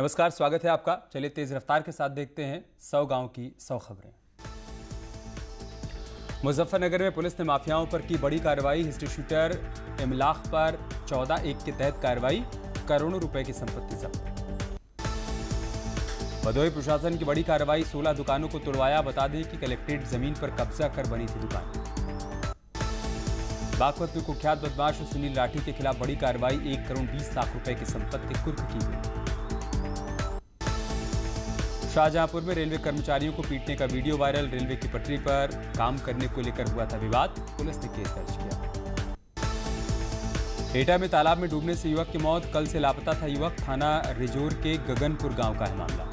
नमस्कार, स्वागत है आपका। चलिए तेज रफ्तार के साथ देखते हैं 100 गांव की 100 खबरें। मुजफ्फरनगर में पुलिस ने माफियाओं पर की बड़ी कार्रवाई। हिस्ट्री शूटर इमलाक पर 14(1) के तहत कार्रवाई, करोड़ों रुपए की संपत्ति जब्त। भदोही प्रशासन की बड़ी कार्रवाई, 16 दुकानों को तोड़वाया। बता दें कि कलेक्ट्रेट जमीन पर कब्जा कर बनी थी दुकान। बागपत में कुख्यात बदमाश सुनील राठी के खिलाफ बड़ी कार्रवाई, 1 करोड़ 20 लाख रुपए की संपत्ति कुर्क की गई। शाहजहांपुर में रेलवे कर्मचारियों को पीटने का वीडियो वायरल। रेलवे की पटरी पर काम करने को लेकर हुआ था विवाद, पुलिस ने केस दर्ज किया। एटा में तालाब में डूबने से युवक की मौत, कल से लापता था युवक। थाना रिजोर के गगनपुर गांव का है मामला।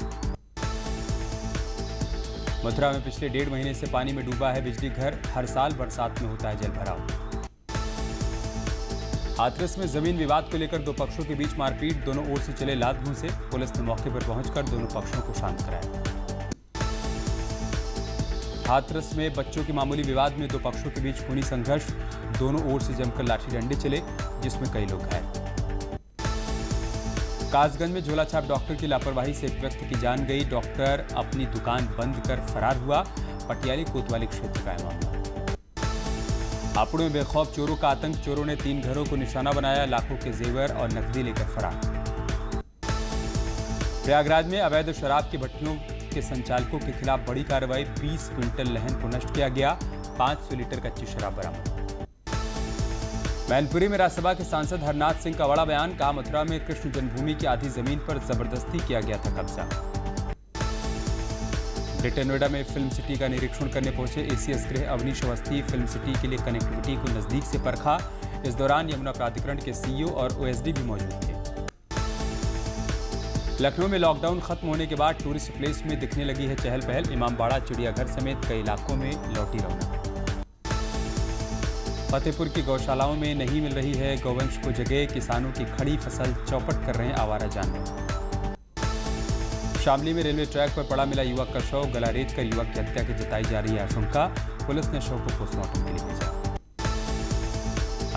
मथुरा में पिछले 1.5 महीने से पानी में डूबा है बिजली घर। हर साल बरसात में होता है जल भराव। हाथरस में जमीन विवाद को लेकर 2 पक्षों के बीच मारपीट, दोनों ओर से चले लात घूंसे। पुलिस ने मौके पर पहुंचकर दोनों पक्षों को शांत कराया। हाथरस में बच्चों के मामूली विवाद में 2 पक्षों के बीच खूनी संघर्ष, दोनों ओर से जमकर लाठी डंडे चले, जिसमें कई लोग घायल। कासगंज में झोलाछाप डॉक्टर की लापरवाही से एक व्यक्ति की जान गई। डॉक्टर अपनी दुकान बंद कर फरार हुआ। पटियाली कोतवाली क्षेत्र का है मामला। हापुड़ में बेखौफ चोरों का आतंक, चोरों ने 3 घरों को निशाना बनाया। लाखों के जेवर और नकदी लेकर फरार। प्रयागराज में अवैध शराब की भट्टियों के संचालकों के खिलाफ बड़ी कार्रवाई, 20 क्विंटल लहन को नष्ट किया गया। 500 लीटर कच्ची शराब बरामद। मैनपुरी में राज्यसभा के सांसद हरनाथ सिंह का बड़ा बयान, कहा मथुरा में कृष्ण जन्मभूमि की आधी जमीन पर जबरदस्ती किया गया था कब्जा। ग्रेटर नोएडा में फिल्म सिटी का निरीक्षण करने पहुंचे एसीएस गृह अवनीश अवस्थी। फिल्म सिटी के लिए कनेक्टिविटी को नजदीक से परखा। इस दौरान यमुना प्राधिकरण के सीईओ और ओएसडी भी मौजूद थे। लखनऊ में लॉकडाउन खत्म होने के बाद टूरिस्ट प्लेस में दिखने लगी है चहल पहल। इमामबाड़ा, चिड़ियाघर समेत कई इलाकों में लौटी रौनक। फतेहपुर की गौशालाओं में नहीं मिल रही है गौवंश को जगह, किसानों की खड़ी फसल चौपट कर रहे हैं आवारा जानवर। शामली में रेलवे ट्रैक पर पड़ा मिला युवक का शव, गला रेत कर युवक की हत्या की जताई जा रही है आशंका। पुलिस ने शव को पोस्टमार्टम के लिए भेजा।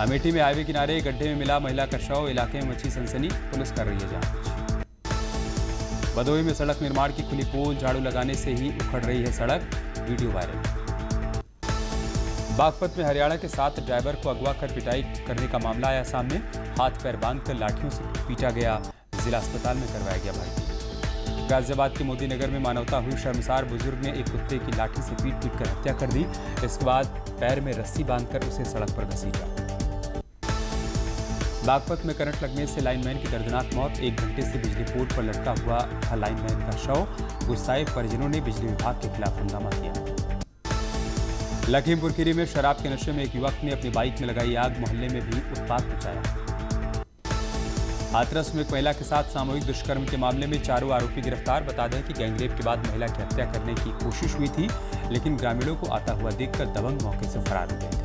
अमेठी में हाईवे किनारे गड्ढे में मिला महिला का शव, इलाके में मची सनसनी, पुलिस कर रही है जांच। भदोही में सड़क निर्माण की खुली पोल, झाड़ू लगाने से ही उखड़ रही है सड़क, वीडियो वायरल। बागपत में हरियाणा के 7 ड्राइवर को अगवा कर पिटाई करने का मामला आया सामने। हाथ पैर बांधकर लाठियों से पीटा गया, जिला अस्पताल में करवाया गया भर्ती। गाजियाबाद के मोदी नगर में मानवता हुई शर्मसार, बुजुर्ग ने एक कुत्ते की लाठी से पीट कर हत्या कर दी। इसके बाद पैर में रस्सी बांधकर उसे सड़क पर घसीटा। बागपत में करंट लगने से लाइनमैन की दर्दनाक मौत, 1 घंटे से बिजली पोल पर लटका हुआ था लाइनमैन का शव। गुस्साए परिजनों ने बिजली विभाग के खिलाफ हंगामा किया। लखीमपुर खीरी में शराब के नशे में एक युवक ने अपनी बाइक में लगाई आग, मोहल्ले में भी उत्पात मचाया। हाथरस में एक महिला के साथ सामूहिक दुष्कर्म के मामले में 4 आरोपी गिरफ्तार। बता दें कि गैंगरेप के बाद महिला की हत्या करने की कोशिश हुई थी, लेकिन ग्रामीणों को आता हुआ देखकर दबंग मौके से फरार हो गए थे।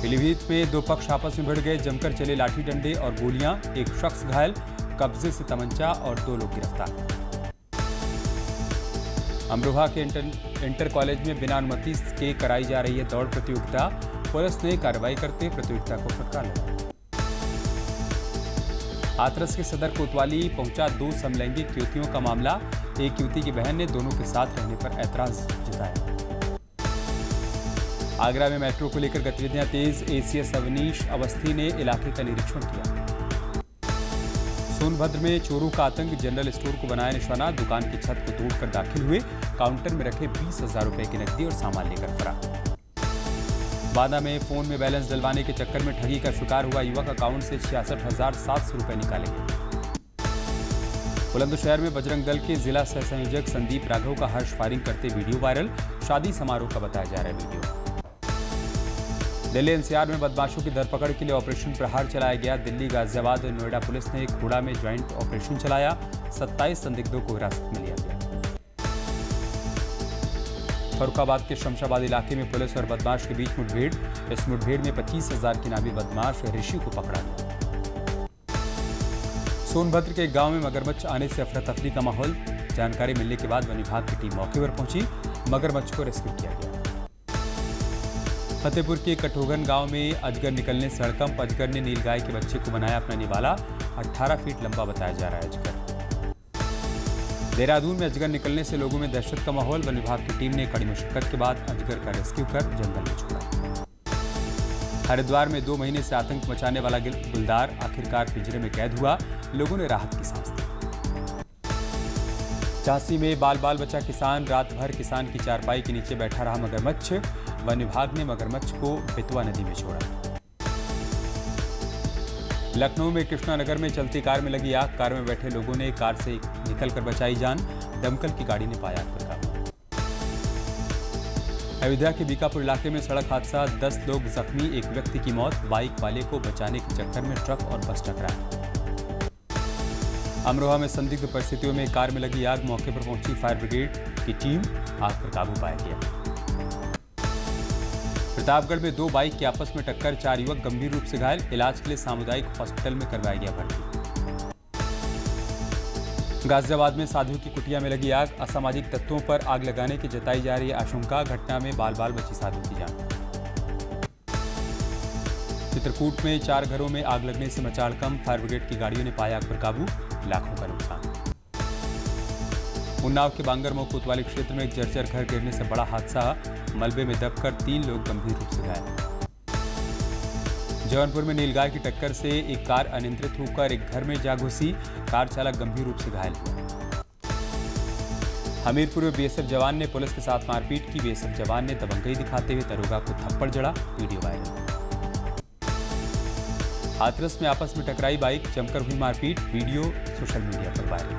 पीलीभीत में 2 पक्ष आपस में भिड़ गए, जमकर चले लाठी डंडे और गोलियां। एक शख्स घायल, कब्जे से तमंचा और 2 लोग गिरफ्तार। अमरोहा के इंटर कॉलेज में बिना अनुमति के कराई जा रही है दौड़ प्रतियोगिता। पुलिस ने कार्रवाई करते प्रतियोगिता को फटकार लगाया। हाथरस के सदर कोतवाली पहुंचा 2 समलैंगिक युवतियों का मामला। एक युवती की बहन ने दोनों के साथ रहने पर ऐतराज जताया। आगरा में मेट्रो को लेकर गतिविधियां तेज, एसीएस अवनीश अवस्थी ने इलाके का निरीक्षण किया। सोनभद्र में चोरों का आतंक, जनरल स्टोर को बनाया निशाना। दुकान की छत को तोड़कर दाखिल हुए, काउंटर में रखे 20,000 रुपए की नकदी और सामान लेकर फरार। बांदा में फोन में बैलेंस डलवाने के चक्कर में ठगी का शिकार हुआ युवक, अकाउंट से 66,700 रुपए निकाले गए। बुलंदशहर में बजरंग दल के जिला सह संयोजक संदीप राघव का हर्ष फायरिंग करते वीडियो वायरल। शादी समारोह का बताया जा रहा है वीडियो। दिल्ली एनसीआर में बदमाशों की धरपकड़ के लिए ऑपरेशन प्रहार चलाया गया। दिल्ली, गाजियाबाद और नोएडा पुलिस ने खोड़ा में ज्वाइंट ऑपरेशन चलाया। 27 संदिग्धों को हिरासत में लिया गया। फरुखाबाद के शमशाबाद इलाके में पुलिस और बदमाश के बीच मुठभेड़। इस मुठभेड़ में 25,000 के नामी बदमाश ऋषि को पकड़ा गया। सोनभद्र के एक गांव में मगरमच्छ आने से अफरा तफरी का माहौल। जानकारी मिलने के बाद वन विभाग की टीम मौके पर पहुंची, मगरमच्छ को रेस्क्यू किया गया। फतेहपुर के कठोगन गांव में अजगर निकलने से हड़कंप। अजगर ने नीलगाय के बच्चे को बनाया अपना निवाला। 18 फीट लंबा बताया जा रहा है अजगर। देहरादून में अजगर निकलने से लोगों में दहशत का माहौल। वन विभाग की टीम ने कड़ी मशक्कत के बाद अजगर का रेस्क्यू कर जंगल में छोड़ा। हरिद्वार में 2 महीने से आतंक मचाने वाला गुलदार आखिरकार पिंजरे में कैद हुआ। लोगों ने राहत की सांस ली। झांसी में बाल बचा किसान। रात भर किसान की चारपाई के नीचे बैठा रहा मगरमच्छ। वन विभाग ने मगरमच्छ को बेतवा नदी में छोड़ा। लखनऊ में कृष्णानगर में चलती कार में लगी आग। कार में बैठे लोगों ने कार से निकलकर बचाई जान। दमकल की गाड़ी ने पाया आग पर काबू। अयोध्या के बीकापुर इलाके में सड़क हादसा। 10 लोग जख्मी, एक व्यक्ति की मौत। बाइक वाले को बचाने के चक्कर में ट्रक और बस टकराया। अमरोहा में संदिग्ध परिस्थितियों में कार में लगी आग। मौके पर पहुंची फायर ब्रिगेड की टीम। आग पर काबू पाया गया। प्रतापगढ़ में 2 बाइक की आपस में टक्कर। 4 युवक गंभीर रूप से घायल। इलाज के लिए सामुदायिक हॉस्पिटल में करवाया गया भर्ती। गाजियाबाद में साधु की कुटिया में लगी आग। असामाजिक तत्वों पर आग लगाने की जताई जा रही है आशंका। घटना में बाल बची साधु की जान। चित्रकूट में 4 घरों में आग लगने से मचा हड़कंप। फायर ब्रिगेड की गाड़ियों ने पाया आग पर काबू। लाखों का नुकसान। उन्नाव के बांगरमऊ कोतवाली क्षेत्र में एक जर्जर घर गिरने से बड़ा हादसा। मलबे में दबकर 3 लोग गंभीर रूप से घायल। जौनपुर में नीलगाय की टक्कर से एक कार अनियंत्रित होकर एक घर में जा घुसी। कार चालक गंभीर रूप से घायल हुआ। हमीरपुर में बीएसएफ जवान ने पुलिस के साथ मारपीट की। बीएसएफ जवान ने दबंगई दिखाते हुए दरोगा को थप्पड़ जड़ा। Video viral. हाथरस में आपस में टकराई बाइक। जमकर हुई मारपीट। वीडियो सोशल मीडिया पर वायरल।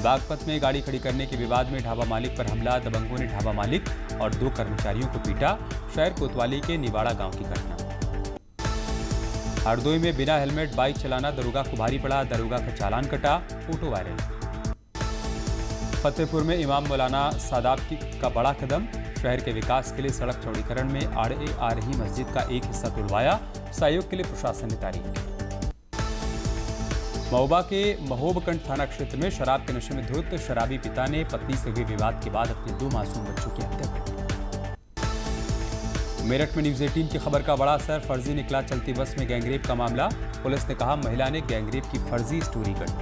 बागपत में गाड़ी खड़ी करने के विवाद में ढाबा मालिक पर हमला। दबंगों ने ढाबा मालिक और 2 कर्मचारियों को पीटा। शहर कोतवाली के निवाड़ा गांव की घटना। हरदोई में बिना हेलमेट बाइक चलाना दरोगा को भारी पड़ा। दरोगा का चालान कटा। Photo viral. फतेहपुर में इमाम मौलाना सादाब का बड़ा कदम। शहर के विकास के लिए सड़क चौड़ीकरण में आड़े आ रही मस्जिद का एक हिस्सा तुड़वाया। सहयोग के लिए प्रशासन ने तारीफ की। महोबा के महोबकंड थाना क्षेत्र में शराब के नशे में धुत शराबी पिता ने पत्नी से हुए विवाद के बाद अपने 2 मासूम बच्चों की हत्या कर दी। मेरठ में न्यूज 18 की खबर का बड़ा असर। फर्जी निकला चलती बस में गैंगरेप का मामला। पुलिस ने कहा महिला ने गैंगरेप की फर्जी स्टोरी गढ़ी।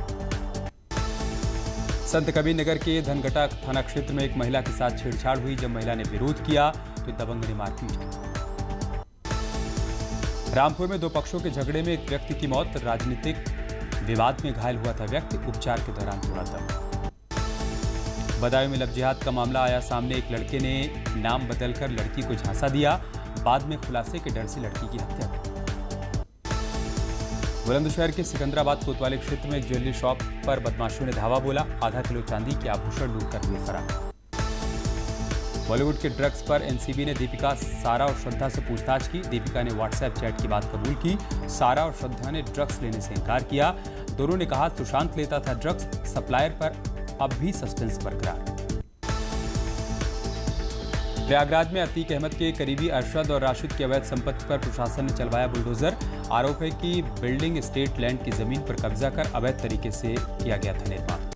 संत कबीर नगर के धनगटा थाना क्षेत्र में एक महिला के साथ छेड़छाड़ हुई। जब महिला ने विरोध किया तो दबंग ने मारपीट की। रामपुर में 2 पक्षों के झगड़े में एक व्यक्ति की मौत। राजनीतिक विवाद में घायल हुआ था व्यक्ति। उपचार के दौरान तोड़ा दम। बदायूं में लव जिहाद का मामला आया सामने। एक लड़के ने नाम बदलकर लड़की को झांसा दिया। बाद में खुलासे के डर से लड़की की हत्या की। बुलंदशहर के सिकंदराबाद कोतवाली क्षेत्र में एक ज्वेलरी शॉप पर बदमाशों ने धावा बोला। आधा किलो चांदी के आभूषण लूटकर हुए फरार। बॉलीवुड के ड्रग्स पर एनसीबी ने दीपिका, सारा और श्रद्धा से पूछताछ की। दीपिका ने व्हाट्सएप चैट की बात कबूल की। सारा और श्रद्धा ने ड्रग्स लेने से इनकार किया। दोनों ने कहा सुशांत लेता था ड्रग्स। सप्लायर पर अब भी सस्पेंस बरकरार। प्रयागराज में अतीक अहमद के करीबी अरशद और राशिद की अवैध संपत्ति पर प्रशासन ने चलवाया बुलडोजर। आरोप है कि बिल्डिंग स्टेट लैंड की जमीन पर कब्जा कर अवैध तरीके से किया गया था निर्माण।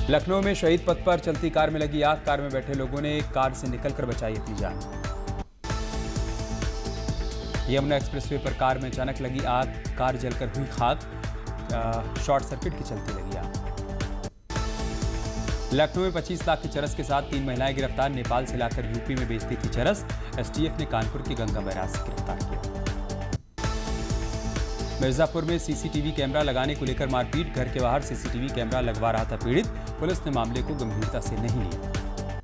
लखनऊ में शहीद पथ पर चलती कार में लगी आग। कार में बैठे लोगों ने कार से निकलकर बचाई अपनी जान। यमुना एक्सप्रेसवे पर कार में अचानक लगी आग। कार जलकर हुई खाक। शॉर्ट सर्किट के चलते लगी आग। लखनऊ में 25 लाख की चरस के साथ 3 महिलाएं गिरफ्तार। नेपाल से लाकर यूपी में बेचती थी चरस। एसटीएफ ने कानपुर की गंगा बैराज से गिरफ्तार किया। मिर्जापुर में सीसीटीवी कैमरा लगाने को लेकर मारपीट। घर के बाहर सीसीटीवी कैमरा लगवा रहा था पीड़ित। पुलिस ने मामले को गंभीरता से नहीं लिया।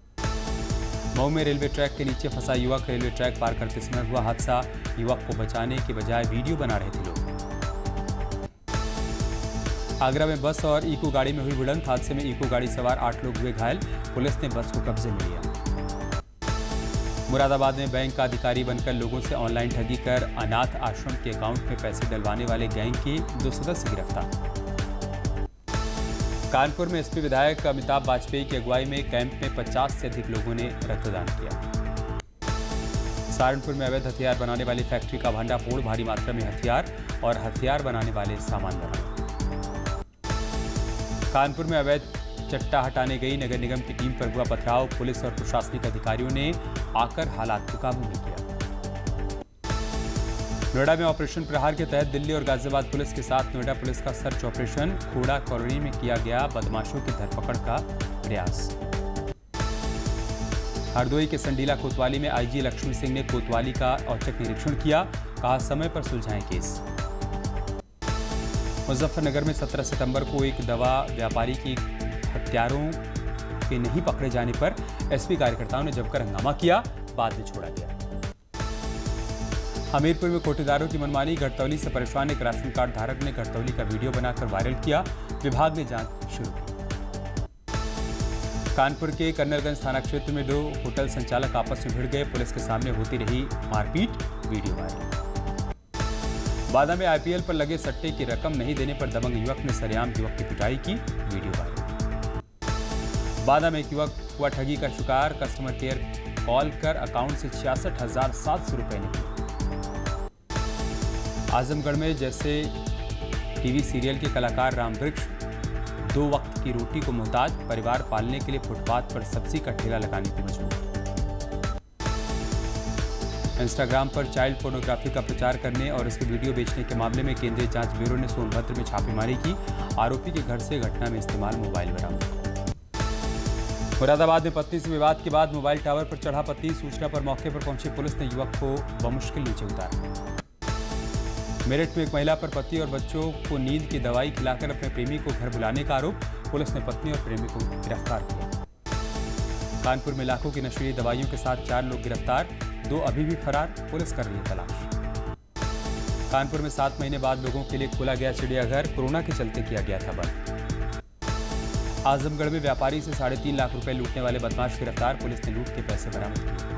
मऊ में रेलवे ट्रैक के नीचे फंसा युवक। रेलवे ट्रैक पार करते समय हुआ हादसा। युवक को बचाने के बजाय वीडियो बना रहे थे लोग। आगरा में बस और इको गाड़ी में हुई भिड़ंत। हादसे में इको गाड़ी सवार 8 लोग हुए घायल। पुलिस ने बस को कब्जे में लिया। मुरादाबाद में बैंक का अधिकारी बनकर लोगों से ऑनलाइन ठगी कर अनाथ आश्रम के अकाउंट में पैसे डलवाने वाले गैंग के 2 सदस्य गिरफ्तार। कानपुर में एसपी विधायक अमिताभ वाजपेयी की अगुवाई में कैंप में 50 से अधिक लोगों ने रक्तदान किया। सहारनपुर में अवैध हथियार बनाने वाली फैक्ट्री का भंडाफोड़। भारी मात्रा में हथियार और हथियार बनाने वाले सामान बरामद। कानपुर में अवैध चट्टा हटाने गई नगर निगम की टीम पर हुआ पथराव। पुलिस और प्रशासनिक अधिकारियों ने आकर हालात को काबू में किया। नोएडा में ऑपरेशन प्रहार के तहत दिल्ली और गाजियाबाद पुलिस के साथ नोएडा पुलिस का सर्च ऑपरेशन। खोड़ा कॉलोनी में किया गया बदमाशों की धरपकड़ का प्रयास। हरदोई के संडीला कोतवाली में आईजी लक्ष्मी सिंह ने कोतवाली का औचक निरीक्षण किया, कहा समय पर सुलझाएं केस। मुजफ्फरनगर में 17 सितंबर को एक दवा व्यापारी की हत्यारों के नहीं पकड़े जाने पर एसपी कार्यकर्ताओं ने जमकर हंगामा किया, बाद में छोड़ा गया। हमीरपुर में कोटेदारों की मनमानी। घटतौली से परेशान एक राशन कार्ड धारक ने घटतौली का वीडियो बनाकर वायरल किया, विभाग ने जांच शुरू की। कानपुर के कर्नलगंज थाना क्षेत्र में 2 होटल संचालक आपस में भिड़ गए, पुलिस के सामने होती रही मारपीट, वीडियो वायरल। बादा में आईपीएल पर लगे सट्टे की रकम नहीं देने पर दबंग युवक ने सरेआम युवक की पिटाई की, वीडियो वायरल। बादा में एक युवक हुआ ठगी का शिकार, कस्टमर केयर कॉल कर अकाउंट से 66,700 रुपए निकले। आजमगढ़ में जैसे टीवी सीरियल के कलाकार रामवृक्ष 2 वक्त की रोटी को मोहताज, परिवार पालने के लिए फुटपाथ पर सब्जी का ठेला लगाने की मजबूर। इंस्टाग्राम पर चाइल्ड पोर्नोग्राफी का प्रचार करने और इसके वीडियो बेचने के मामले में केंद्रीय जांच ब्यूरो ने सोनभद्र में छापेमारी की, आरोपी के घर से घटना में इस्तेमाल मोबाइल बरामद। मुरादाबाद में पत्नी से विवाद के बाद मोबाइल टावर पर चढ़ा पति, सूचना पर मौके पर पहुंची पुलिस ने युवक को बमुश्किल नीचे उतारा। मेरठ में एक महिला पर पति और बच्चों को नींद की दवाई खिलाकर अपने प्रेमी को घर बुलाने का आरोप, पुलिस ने पत्नी और प्रेमी को गिरफ्तार किया। कानपुर में लाखों की नशीली दवाइयों के साथ 4 लोग गिरफ्तार, 2 अभी भी फरार, पुलिस कर रही है तलाश। कानपुर में 7 महीने बाद लोगों के लिए खोला गया चिड़ियाघर, कोरोना के चलते किया गया था बंद। आजमगढ़ में व्यापारी से 3.5 लाख रुपए लूटने वाले बदमाश गिरफ्तार, पुलिस ने लूट के पैसे बरामद किए।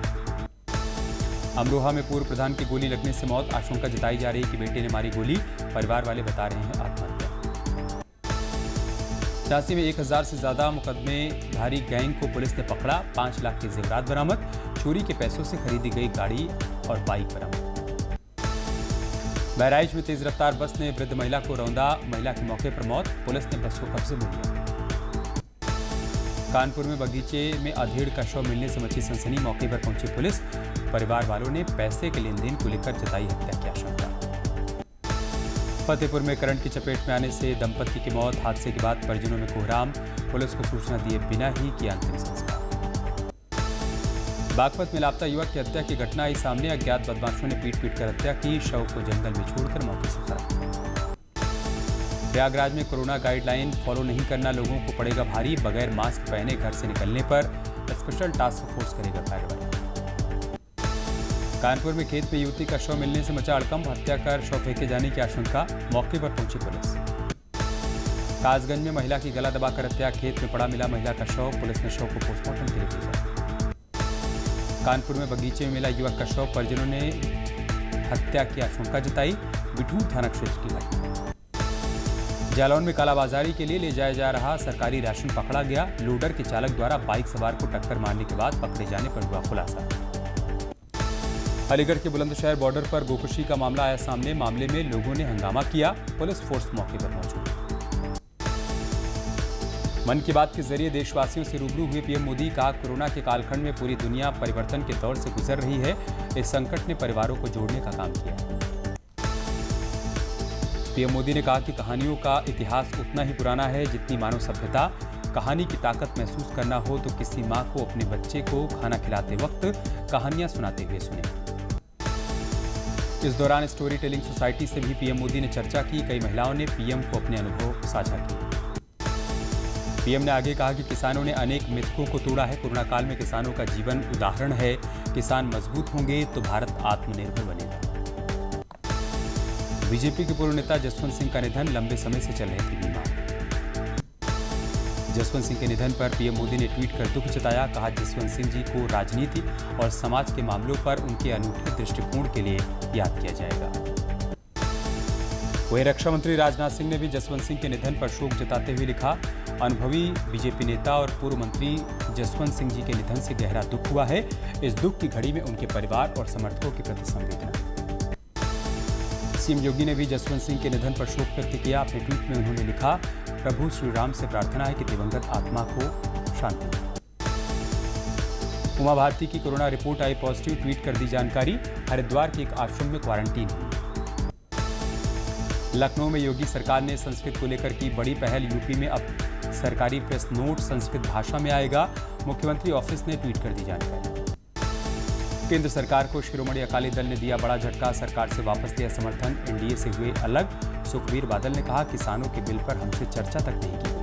अमरोहा में पूर्व प्रधान की गोली लगने से मौत, आशंका जताई जा रही है कि बेटे ने मारी गोली, परिवार वाले बता रहे हैं आत्महत्या। झांसी में 1000 से ज्यादा मुकदमेधारी गैंग को पुलिस ने पकड़ा, 5 लाख के जेवरात बरामद, चोरी के पैसों से खरीदी गई गाड़ी और बाइक बरामद। बहराइच में तेज रफ्तार बस ने वृद्ध महिला को रौंदा, महिला की मौके पर मौत, पुलिस ने बस को कब्जे में लिया। कानपुर में बगीचे में अधेड़ का शव मिलने से मची सनसनी, मौके पर पहुंची पुलिस, परिवार वालों ने पैसे के लेन देन को लेकर जताई हत्या की आशंका। फतेहपुर में करंट की चपेट में आने से दंपति की मौत, हादसे के बाद परिजनों में कोहराम, पुलिस को सूचना दिए बिना ही किया अंतिम संस्कार। बागपत में लापता युवक की हत्या की घटना आई सामने, अज्ञात बदमाशों ने पीट कर हत्या की, शव को जंगल में छोड़कर मौके से फरार। प्रयागराज में कोरोना गाइडलाइन फॉलो नहीं करना लोगों को पड़ेगा भारी, बगैर मास्क पहने घर से निकलने पर स्पेशल टास्क फोर्स करेगा कार्रवाई। कानपुर में खेत में युवती का शव मिलने से मचा हड़कंप, हत्या कर शव फेंके जाने की आशंका, मौके पर पहुंची पुलिस। कासगंज में महिला की गला दबाकर हत्या, खेत में पड़ा मिला महिला का शव, पुलिस ने शव को पोस्टमार्टम के लिए भेजा। कानपुर में बगीचे में मिला युवक का शव, परिजनों ने हत्या की आशंका जताई, बिठूर थाना क्षेत्र की घटना। जालौन में कालाबाजारी के लिए ले जाया जा रहा सरकारी राशन पकड़ा गया, लोडर के चालक द्वारा बाइक सवार को टक्कर मारने के बाद पकड़े जाने पर हुआ खुलासा। अलीगढ़ के बुलंदशहर बॉर्डर पर गोकशी का मामला आया सामने, मामले में लोगों ने हंगामा किया, पुलिस फोर्स मौके पर मौजूद। मन की बात के जरिए देशवासियों से रूबरू हुए पीएम मोदी, कहा कोरोना के कालखंड में पूरी दुनिया परिवर्तन के दौर से गुजर रही है, इस संकट ने परिवारों को जोड़ने का काम किया। पीएम मोदी ने कहा कि कहानियों का इतिहास उतना ही पुराना है जितनी मानव सभ्यता। कहानी की ताकत महसूस करना हो तो किसी माँ को अपने बच्चे को खाना खिलाते वक्त कहानियां सुनाते हुए सुने। इस दौरान स्टोरी टेलिंग सोसाइटी से भी पीएम मोदी ने चर्चा की, कई महिलाओं ने पीएम को अपने अनुभव साझा किए। पीएम ने आगे कहा कि किसानों ने अनेक मिथकों को तोड़ा है, कोरोना काल में किसानों का जीवन उदाहरण है, किसान मजबूत होंगे तो भारत आत्मनिर्भर बनेगा। बीजेपी के पूर्व नेता जसवंत सिंह का निधन, लंबे समय से चल रहे थे बीमार। जसवंत सिंह के निधन पर पीएम मोदी ने ट्वीट कर दुख जताया, कहा जसवंत सिंह जी को राजनीति और समाज के मामलों पर उनके अनूठे दृष्टिकोण के लिए याद किया जाएगा। वहीं रक्षा मंत्री राजनाथ सिंह ने भी जसवंत सिंह के निधन पर शोक जताते हुए लिखा, अनुभवी बीजेपी नेता और पूर्व मंत्री जसवंत सिंह जी के निधन से गहरा दुख हुआ है। इस दुख की घड़ी में उनके परिवार और समर्थकों के प्रति संवेदना। सीएम योगी ने भी जसवंत सिंह के निधन पर शोक व्यक्त किया। अपने ट्वीट में उन्होंने लिखा, प्रभु श्री राम से प्रार्थना है कि दिवंगत आत्मा को शांति। उमा भारती की कोरोना रिपोर्ट आई पॉजिटिव, ट्वीट कर दी जानकारी। हरिद्वार के एक आश्रम में क्वारंटीन हुई। लखनऊ में योगी सरकार ने संस्कृत को लेकर की बड़ी पहल। यूपी में अब सरकारी प्रेस नोट संस्कृत भाषा में आएगा। मुख्यमंत्री ऑफिस ने ट्वीट कर दी जानकारी। केंद्र सरकार को शिरोमणि अकाली दल ने दिया बड़ा झटका। सरकार से वापस लिया समर्थन, एनडीए से हुए अलग। सुखबीर बादल ने कहा, किसानों के बिल पर हमसे चर्चा तक नहीं की।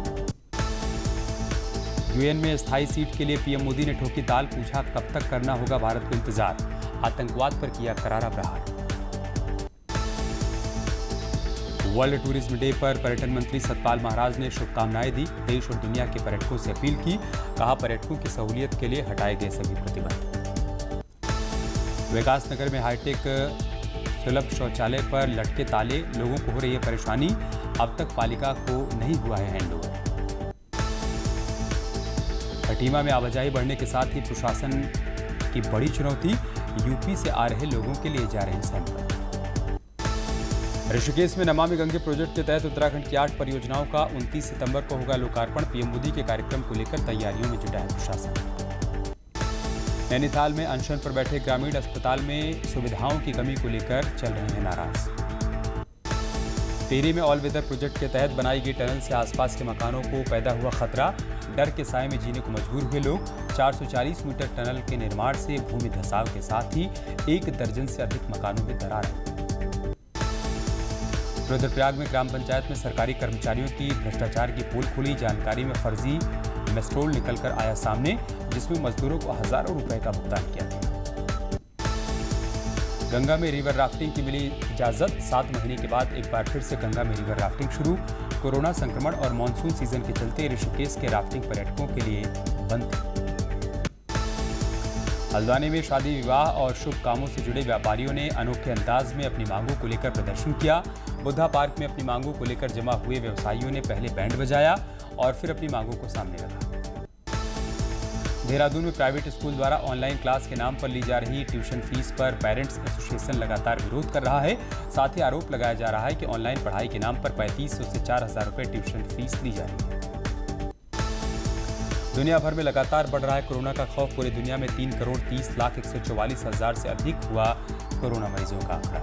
यूएन में स्थायी सीट के लिए पीएम मोदी ने ठोकी ताल। पूछा, कब तक करना होगा भारत को इंतजार। आतंकवाद पर किया करारा प्रहार। वर्ल्ड टूरिज्म डे पर पर्यटन मंत्री सतपाल महाराज ने शुभकामनाएं दी। देश और दुनिया के पर्यटकों से अपील की। कहा, पर्यटकों की सहूलियत के लिए हटाए गए सभी प्रतिबंध। विकासनगर में हाईटेक सुलभ शौचालय पर लटके ताले, लोगों को हो रही है परेशानी। अब तक पालिका को नहीं हुआ है हैंडओवर। खटीमा में आवाजाही बढ़ने के साथ ही प्रशासन की बड़ी चुनौती। यूपी से आ रहे लोगों के लिए जा रहे हैं सैंपल। ऋषिकेश में नमामि गंगे प्रोजेक्ट के तहत उत्तराखंड की 8 परियोजनाओं का 29 सितंबर को होगा लोकार्पण। पीएम मोदी के कार्यक्रम को लेकर तैयारियों में जुटा है प्रशासन। नैनीताल में अनशन पर बैठे ग्रामीण अस्पताल में सुविधाओं की कमी को लेकर चल रहे हैं नाराज। टिहरी में ऑल वेदर प्रोजेक्ट के तहत बनाई गई टनल से आसपास के मकानों को पैदा हुआ खतरा। डर के साए में जीने को मजबूर हुए लोग। 440 मीटर टनल के निर्माण से भूमि धंसाव के साथ ही 1 दर्जन से अधिक मकानों में दरार है। रुद्रप्रयाग में ग्राम पंचायत में सरकारी कर्मचारियों की भ्रष्टाचार की पोल खुली। जानकारी में फर्जी मेस्ट्रोल निकलकर आया सामने, जिसमें मजदूरों को हजारों रुपए का भुगतान किया गया। गंगा में रिवर राफ्टिंग की मिली इजाजत। 7 महीने के बाद एक बार फिर से गंगा में रिवर राफ्टिंग शुरू। कोरोना संक्रमण और मानसून सीजन के चलते ऋषिकेश के राफ्टिंग पर्यटकों के लिए बंद थे। हल्द्वानी में शादी विवाह और शुभ कामों से जुड़े व्यापारियों ने अनोखे अंदाज में अपनी मांगों को लेकर प्रदर्शन किया। बुद्धा पार्क में अपनी मांगों को लेकर जमा हुए व्यवसायियों ने पहले बैंड बजाया और फिर अपनी मांगों को सामने रखा। देहरादून में प्राइवेट स्कूल द्वारा ऑनलाइन क्लास के नाम पर ली जा रही ट्यूशन फीस पर पेरेंट्स एसोसिएशन लगातार विरोध कर रहा है। साथ ही आरोप लगाया जा रहा है कि ऑनलाइन पढ़ाई के नाम पर 3500 से 4000 रुपए ट्यूशन फीस ली जा रही है। दुनिया भर में लगातार बढ़ रहा है कोरोना का खौफ। पूरी दुनिया में 3,30,144,000 से अधिक हुआ कोरोना मरीजों का आंकड़ा।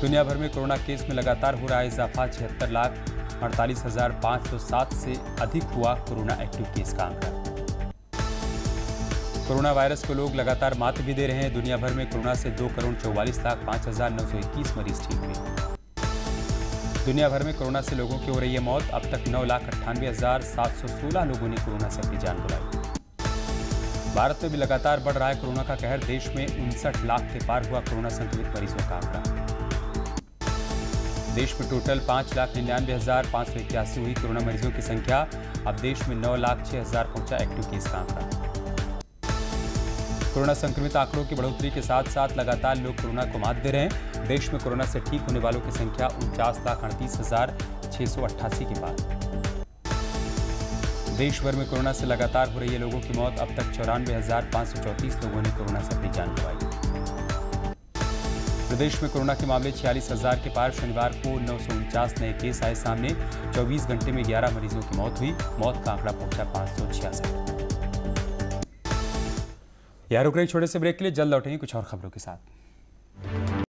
दुनिया भर में कोरोना केस में लगातार हो रहा है इजाफा। 76,48,507 से अधिक हुआ कोरोना एक्टिव केस का आंकड़ा। कोरोना वायरस को लोग लगातार मात भी दे रहे हैं। दुनिया भर में कोरोना से 2,44,05,921 मरीज ठीक हुए। दुनिया भर में कोरोना से लोगों की हो रही है मौत। अब तक 9,98,716 लोगों ने कोरोना से अपनी जान गंवाई। भारत में भी लगातार बढ़ रहा है कोरोना का कहर। देश में 59 लाख के पार हुआ कोरोना संक्रमित मरीजों का आंकड़ा। देश में टोटल 5,99,581 हुई कोरोना मरीजों की संख्या। अब देश में 9,06,000 पहुंचा एक्टिव केस का आंकड़ा। कोरोना संक्रमित आंकड़ों की बढ़ोतरी के साथ साथ लगातार लोग कोरोना को मात दे रहे हैं। देश में कोरोना से ठीक होने वालों की संख्या 49,38,688 के पार। देश भर में कोरोना से लगातार हो रही है लोगों की मौत। अब तक 94,534 लोगों ने कोरोना से अपनी जान गंवाई। प्रदेश में कोरोना के मामले 46,000 के पार। शनिवार को 949 नए केस आए सामने। 24 घंटे में 11 मरीजों की मौत हुई। मौत का आंकड़ा पहुंचा 566। रुक रही छोटे से ब्रेक के लिए, जल्द लौटेंगे कुछ और खबरों के साथ।